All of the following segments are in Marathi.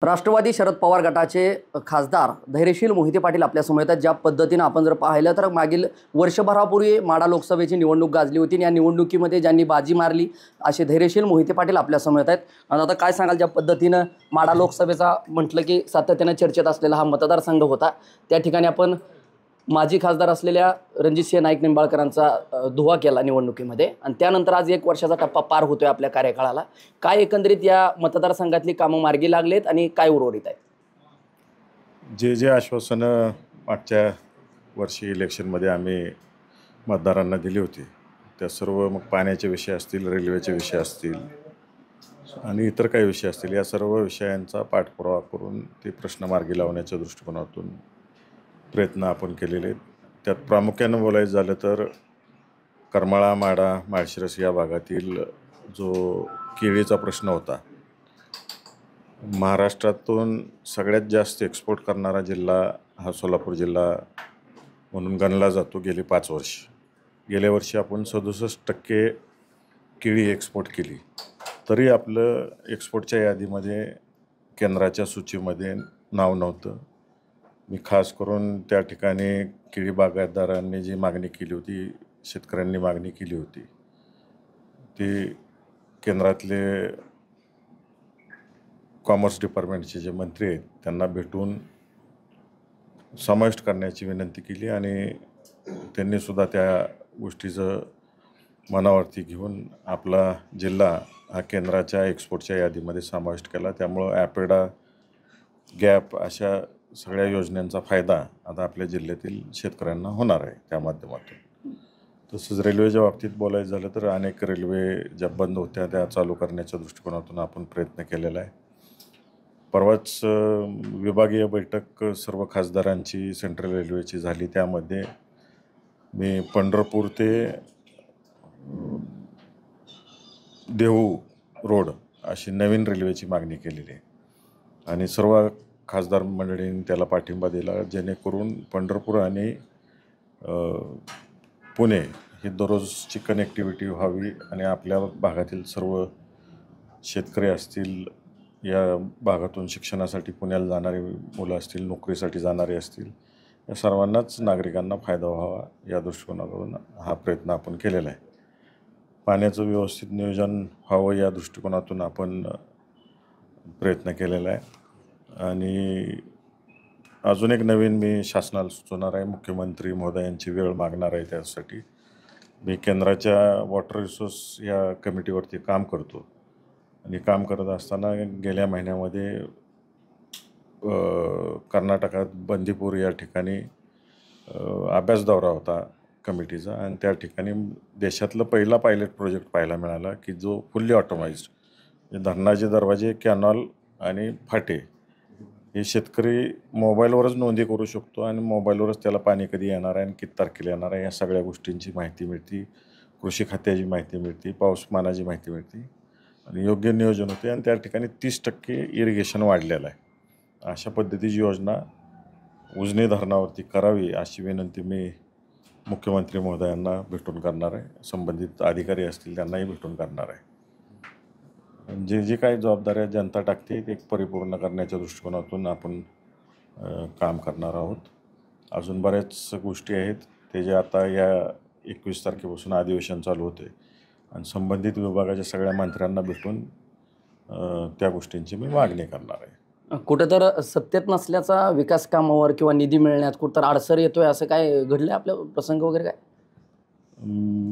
राष्ट्रवादी शरद पवार गटाचे खासदार धैर्यशील मोहिते पाटील आपल्यासमोर आहेत. ज्या पद्धतीनं आपण जर पाहिलं तर मागील वर्षभरापूर्वी माढा लोकसभेची निवडणूक गाजली होती. या निवडणुकीमध्ये ज्यांनी बाजी मारली असे धैर्यशील मोहिते पाटील आपल्यासमोर आहेत. आणि आता काय सांगाल, ज्या पद्धतीनं माढा लोकसभेचा म्हटलं की सातत्यानं चर्चेत असलेला हा मतदारसंघ होता, त्या ठिकाणी आपण माजी खासदार असलेल्या रणजितसिंह नाईक निंबाळकरांचा दुवा केला निवडणुकीमध्ये आणि त्यानंतर आज 1 वर्षाचा टप्पा पार होतोय आपल्या कार्यकाळाला. काय एकंदरीत या मतदारसंघातली कामं मार्गी लागलेत आणि काय उर्वरित आहे? जे आश्वासनं मागच्या वर्षी इलेक्शनमध्ये आम्ही मतदारांना दिली होती, त्या सर्व मग पाण्याचे विषय असतील, रेल्वेचे विषय असतील आणि इतर काही विषय असतील, या सर्व विषयांचा पाठपुरावा करून ते प्रश्न मार्गी लावण्याच्या दृष्टिकोनातून प्रयत्न आपण केलेले आहेत. त्यात प्रामुख्यानं बोलायचं झालं तर करमाळा, माढा, माळशिरस या भागातील जो केळीचा प्रश्न होता, महाराष्ट्रातून सगळ्यात जास्त एक्सपोर्ट करणारा जिल्हा हा सोलापूर जिल्हा म्हणून गणला जातो गेली 5 वर्ष. गेल्या वर्षी आपण 67% केळी एक्सपोर्ट केली, तरी आपलं एक्सपोर्टच्या यादीमध्ये केंद्राच्या सूचीमध्ये नाव नव्हतं. मी खास करून त्या ठिकाणी केळी बागायतदारांनी जी मागणी केली होती, शेतकऱ्यांनी मागणी केली होती, ती केंद्रातले कॉमर्स डिपार्टमेंटचे जे मंत्री आहेत त्यांना भेटून समाविष्ट करण्याची विनंती केली आणि त्यांनीसुद्धा त्या गोष्टीचं मनावरती घेऊन आपला जिल्हा हा केंद्राच्या एक्सपोर्टच्या यादीमध्ये समाविष्ट केला. त्यामुळं ॲपेडा, गॅप अशा सगळ्या योजनांचा फायदा आता आपल्या जिल्ह्यातील शेतकऱ्यांना होणार आहे त्या माध्यमातून. तसंच रेल्वेच्या बाबतीत बोलायचं झालं तर अनेक रेल्वे ज्या बंद होत्या त्या चालू करण्याच्या दृष्टिकोनातून आपण प्रयत्न केलेला आहे. परवाच विभागीय बैठक सर्व खासदारांची सेंट्रल रेल्वेची झाली. त्यामध्ये मी पंढरपूर ते देहू रोड अशी नवीन रेल्वेची मागणी केलेली आहे आणि सर्व खासदार मंडळींनी त्याला पाठिंबा दिला, जेणेकरून पंढरपूर आणि पुणे ही दररोजची कनेक्टिव्हिटी व्हावी आणि आपल्या भागातील सर्व शेतकरी असतील, या भागातून शिक्षणासाठी पुण्याला जाणारी मुलं असतील, नोकरीसाठी जाणारे असतील, या सर्वांनाच नागरिकांना फायदा व्हावा या दृष्टिकोनातून हा प्रयत्न आपण केलेला आहे. पाण्याचं व्यवस्थित नियोजन व्हावं या दृष्टिकोनातून आपण प्रयत्न केलेला आहे आणि अजून एक नवीन मी शासनाला सुचवणार आहे. मुख्यमंत्री महोदयांची वेळ मागणार आहे. त्यासाठी मी केंद्राच्या वॉटर रिसोर्स या कमिटीवरती काम करतो आणि काम करत असताना गेल्या महिन्यामध्ये कर्नाटकात बंदीपूर या ठिकाणी अभ्यास दौरा होता कमिटीचा आणि त्या ठिकाणी देशातलं पहिला पायलट प्रोजेक्ट पाहायला मिळाला की जो फुल्ली ऑटोमाइज्ड, धरणाचे दरवाजे, कॅनॉल आणि फाटे हे शेतकरी मोबाईलवरच नोंदी करू शकतो आणि मोबाईलवरच त्याला पाणी कधी येणार आहे आणि किती तारखेला येणार आहे या सगळ्या गोष्टींची माहिती मिळते, कृषी खात्याची माहिती मिळते, पाऊसमानाची माहिती मिळते आणि योग्य नियोजन होते आणि त्या ठिकाणी 30% इरिगेशन वाढलेलं आहे. अशा पद्धतीची योजना उजनी धरणावरती करावी अशी विनंती मी मुख्यमंत्री महोदयांना भेटून करणार आहे. संबंधित अधिकारी असतील त्यांनाही भेटून करणार आहे. जे काही जबाबदाऱ्या जनता टाकते ते परिपूर्ण करण्याच्या दृष्टिकोनातून आपण काम करणार आहोत. अजून बऱ्याच गोष्टी आहेत ते जे आता या 21 तारखेपासून अधिवेशन चालू होते आणि संबंधित विभागाच्या सगळ्या मंत्र्यांना भेटून त्या गोष्टींची मी मागणी करणार आहे. कुठं तर सत्तेत नसल्याचा विकास कामावर किंवा निधी मिळण्यात कुठं तर अडसर येतोय असं काय घडलं आपल्या प्रसंग वगैरे काय?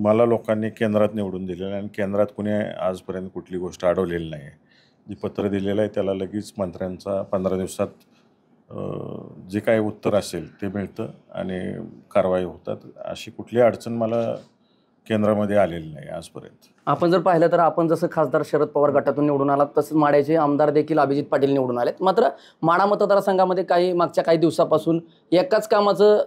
मला लोकांनी केंद्रात निवडून दिलेलं आहे आणि केंद्रात कुणी आजपर्यंत कुठली गोष्ट अडवलेली नाही आहे. जी पत्र दिलेलं आहे त्याला लगेच मंत्र्यांचा 15 दिवसात जे काही उत्तर असेल ते मिळतं आणि कारवाई होतात. अशी कुठली अडचण मला केंद्रामध्ये आलेली नाही आजपर्यंत. आपण जर पाहिलं तर आपण जसं खासदार शरद पवार गटातून निवडून आलात तसंच माढ्याचे आमदार देखील अभिजित पाटील निवडून आलेत. मात्र माढा मतदारसंघामध्ये मागच्या काही दिवसापासून एकाच कामाचं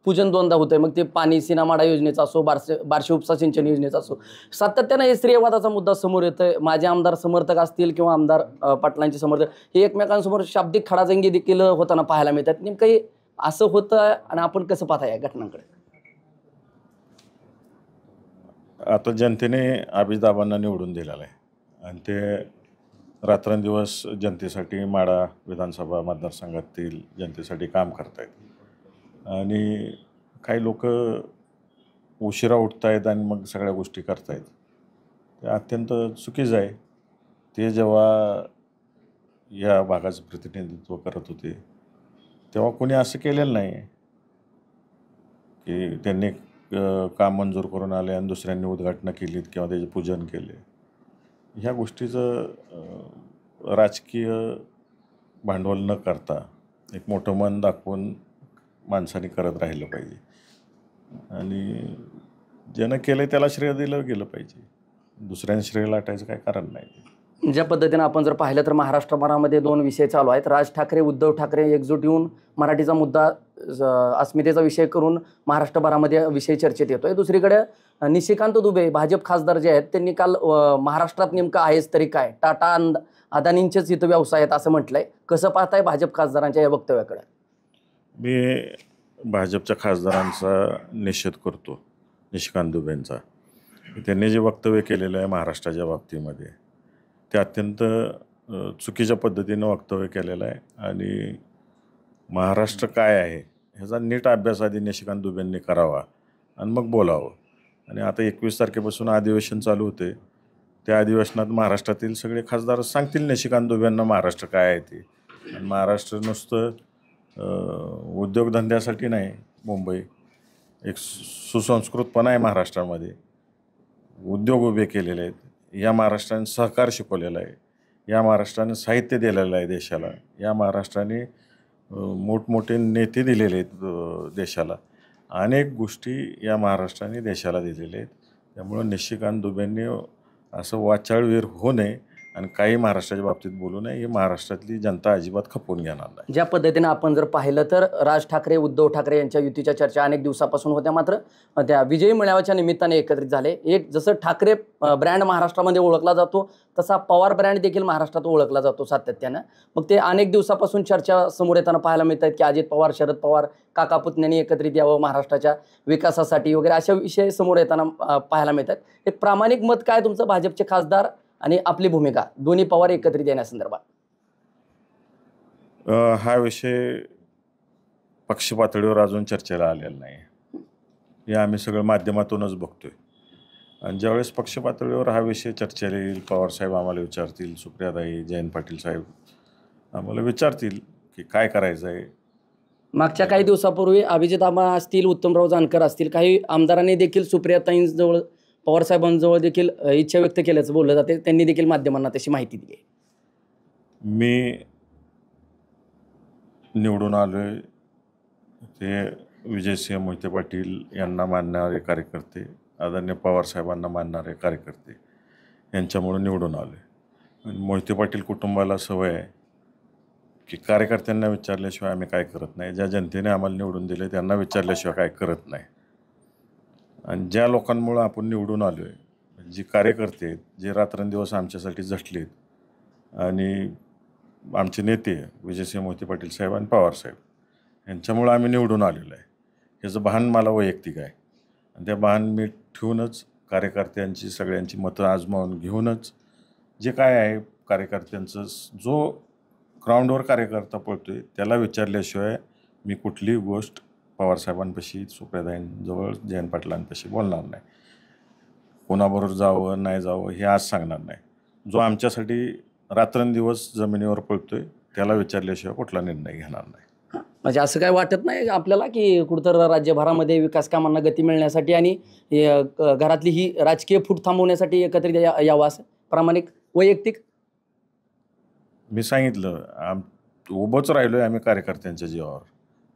पूजन दोनदा होतंय. मग ते पाणी सीना माढा योजनेचा असो, बार्शी उपसा सिंचन योजनेचा असो, सातत्यानं हे स्त्रियवादाचा मुद्दा समोर येतोय. माझे आमदार समर्थक असतील किंवा आमदार पाटलांचे समर्थक हे एकमेकांसमोर शाब्दिक खडाजंगी देखील होताना पाहायला मिळतात. नेमकं हे असं होतं आणि आपण कसं पाहता या घटनांकडे? आता जनतेने अभिजिताबांना निवडून दिलेलं आहे आणि ते रात्रंदिवस जनतेसाठी माढा विधानसभा मतदारसंघातील जनतेसाठी काम करतायत आणि काही लोक उशिरा उठतायत आणि मग सगळ्या गोष्टी करतायत. ते अत्यंत चुकीचं आहे. ते जेव्हा या भागाचं प्रतिनिधित्व करत होते तेव्हा कोणी असं केलेलं नाही की त्यांनी काम मंजूर करून आले आणि दुसऱ्यांनी उद्घाटनं केलीत किंवा त्याचे पूजन केले. ह्या गोष्टीचं राजकीय भांडवल न करता एक मोठं मन दाखवून माणसाने करत राहिलं पाहिजे आणि ज्यानं केलं त्याला श्रेय दिलं गेलं पाहिजे. दुसऱ्यांनी श्रेय लाटायचं काय कारण नाही. ज्या पद्धतीनं आपण जर पाहिलं तर महाराष्ट्रभरामध्ये 2 विषय चालू आहेत. राज ठाकरे उद्धव ठाकरे एकजूट येऊन मराठीचा मुद्दा अस्मितेचा विषय करून महाराष्ट्रभरामध्ये विषय चर्चेत येतोय. दुसरीकडे निशिकांत दुबे भाजप खासदार जे आहेत त्यांनी काल महाराष्ट्रात नेमकं आहेच तरी काय, टाटा अदानींचेच इथं व्यवसाय आहेत असं म्हटलंय. कसं पाहताय भाजप खासदारांच्या या वक्तव्याकडे? मी भाजपच्या खासदारांचा निषेध करतो, निशिकांत दुबेंचा. त्यांनी जे वक्तव्य केलेलं आहे महाराष्ट्राच्या बाबतीमध्ये ते अत्यंत चुकीच्या पद्धतीनं वक्तव्य केलेलं आहे आणि महाराष्ट्र काय आहे ह्याचा नीट अभ्यास आधी निशिकांत दुबेंनी करावा आणि मग बोलावं. आणि आता 21 तारखेपासून अधिवेशन चालू होते. त्या अधिवेशनात महाराष्ट्रातील सगळे खासदार सांगतील निशिकांत दुबेंना महाराष्ट्र काय आहे ते. आणि महाराष्ट्र नुसतं उद्योगधंद्यासाठी नाही, मुंबई एक सुसंस्कृतपणा आहे महाराष्ट्रामध्ये, उद्योग उभे केलेले आहेत, या महाराष्ट्राने सहकार शिकवलेला आहे, या महाराष्ट्राने साहित्य दिलेलं आहे देशाला, या महाराष्ट्राने मोठमोठे नेते दिलेले आहेत देशाला, अनेक गोष्टी या महाराष्ट्राने देशाला दिलेल्या आहेत. त्यामुळं निशिकांत दुबेंनी असं वाचाळवीर होऊ नये आणि काही महाराष्ट्राच्या बाबतीत बोलू नये. ही महाराष्ट्रातली जनता अजिबात खपवून घेणार नाही. ज्या पद्धतीने आपण जर पाहिलं तर राज ठाकरे उद्धव ठाकरे यांच्या युतीच्या चर्चा अनेक दिवसापासून होत्या, मात्र त्या विजयी मेळाव्याच्या निमित्ताने एकत्रित झाले. एक जसं ठाकरे ब्रँड महाराष्ट्रामध्ये ओळखला जातो तसा पवार ब्रँड देखील महाराष्ट्रात ओळखला जातो सातत्यानं. मग ते अनेक दिवसापासून चर्चा समोर येताना पाहायला मिळत आहेत की अजित पवार शरद पवार काका पुतण्यांनी एकत्रित यावं महाराष्ट्राच्या विकासासाठी वगैरे अशा विषय समोर येताना पाहायला मिळतात. एक प्रामाणिक मत काय तुमचं भाजपचे खासदार आणि आपली भूमिका दोन्ही पवार एकत्रित येण्यासंदर्भात? हा विषय पक्ष पातळीवर अजून चर्चेला आलेला नाही. हे आम्ही सगळं माध्यमातूनच बघतोय आणि ज्यावेळेस पक्ष पातळीवर हा विषय चर्चेला येईल, पवारसाहेब आम्हाला विचारतील, सुप्रियाताई जयंत पाटील साहेब आम्हाला विचारतील की काय करायचं आहे. मागच्या काही दिवसापूर्वी अभिजित आबा असतील, उत्तमराव जानकर असतील, काही आमदारांनी देखील सुप्रियाताईंजवळ पवारसाहेबांजवळ देखील इच्छा व्यक्त केल्याचं बोललं जाते. त्यांनी देखील माध्यमांना तशी माहिती दिली. मी निवडून आलोय ते विजयसिंह मोहिते पाटील यांना मानणारे कार्यकर्ते, आदरणीय पवारसाहेबांना मानणारे कार्यकर्ते यांच्यामुळे निवडून आलोय. आणि मोहिते पाटील कुटुंबाला सवय आहे की कार्यकर्त्यांना विचारल्याशिवाय आम्ही काय करत नाही. ज्या जनतेने आम्हाला निवडून दिले त्यांना विचारल्याशिवाय काय करत नाही. आणि ज्या लोकांमुळं आपण निवडून आलो आहे, जी कार्यकर्ते आहेत, जे रात्रंदिवस आमच्यासाठी झटलेत आणि आमचे नेते विजयसिंह मोहिते पाटील साहेब आणि पवारसाहेब यांच्यामुळं आम्ही निवडून आलेलो आहे. ह्याचं भान मला वैयक्तिक आहे आणि ते भान मी ठेवूनच कार्यकर्त्यांची सगळ्यांची मतं आजमावून घेऊनच जे काय आहे कार्यकर्त्यांचं, जो ग्राउंडवर कार्यकर्ता पळतो आहे त्याला विचारल्याशिवाय मी कुठलीही गोष्ट पवारसाहेबांपाशी, सुप्रियाताईंजवळ, जयंत पाटलांपाशी बोलणार नाही. कोणाबरोबर जावं नाही जावं हे आज सांगणार नाही. जो आमच्यासाठी रात्रंदिवस जमिनीवर पळतोय त्याला विचारल्याशिवाय कुठला निर्णय घेणार नाही. म्हणजे असं काय वाटत नाही आपल्याला की कुठंतर राज्यभरामध्ये विकास कामांना गती मिळण्यासाठी आणि घरातली ही राजकीय फूट थांबवण्यासाठी एकत्रित यावं असं प्रामाणिक वैयक्तिक? मी सांगितलं उभंच राहिलो आहे आम्ही कार्यकर्त्यांच्या जीवावर.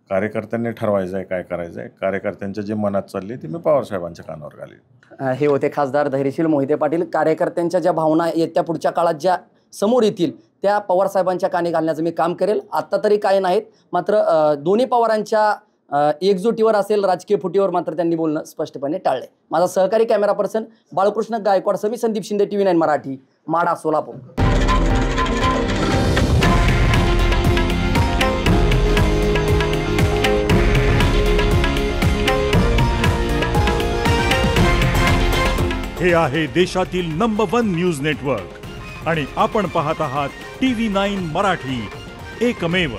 कार्यकर्त्यांनी ठरवायचं आहे काय करायचं आहे. कार्यकर्त्यांच्या जे मनात चालले ते मी पवारसाहेबांच्या कानावर घालेन. हे होते खासदार धैर्यशील मोहिते पाटील. कार्यकर्त्यांच्या ज्या भावना येत्या पुढच्या काळात ज्या समोर येतील त्या पवारसाहेबांच्या कानी घालण्याचं मी काम करेल. आत्ता तरी काय नाहीत, मात्र दोन्ही पवारांच्या एकजुटीवर असेल राजकीय फुटीवर मात्र त्यांनी बोलणं स्पष्टपणे टाळले. माझा सहकारी कॅमेरा पर्सन बाळकृष्ण गायकवाड, मी संदीप शिंदे, TV9 मराठी, माढा, सोलापूर. हे आहे देशातील नंबर 1 न्यूज नेटवर्क आणि आपण पाहत आहात TV9 मराठी, एकमेव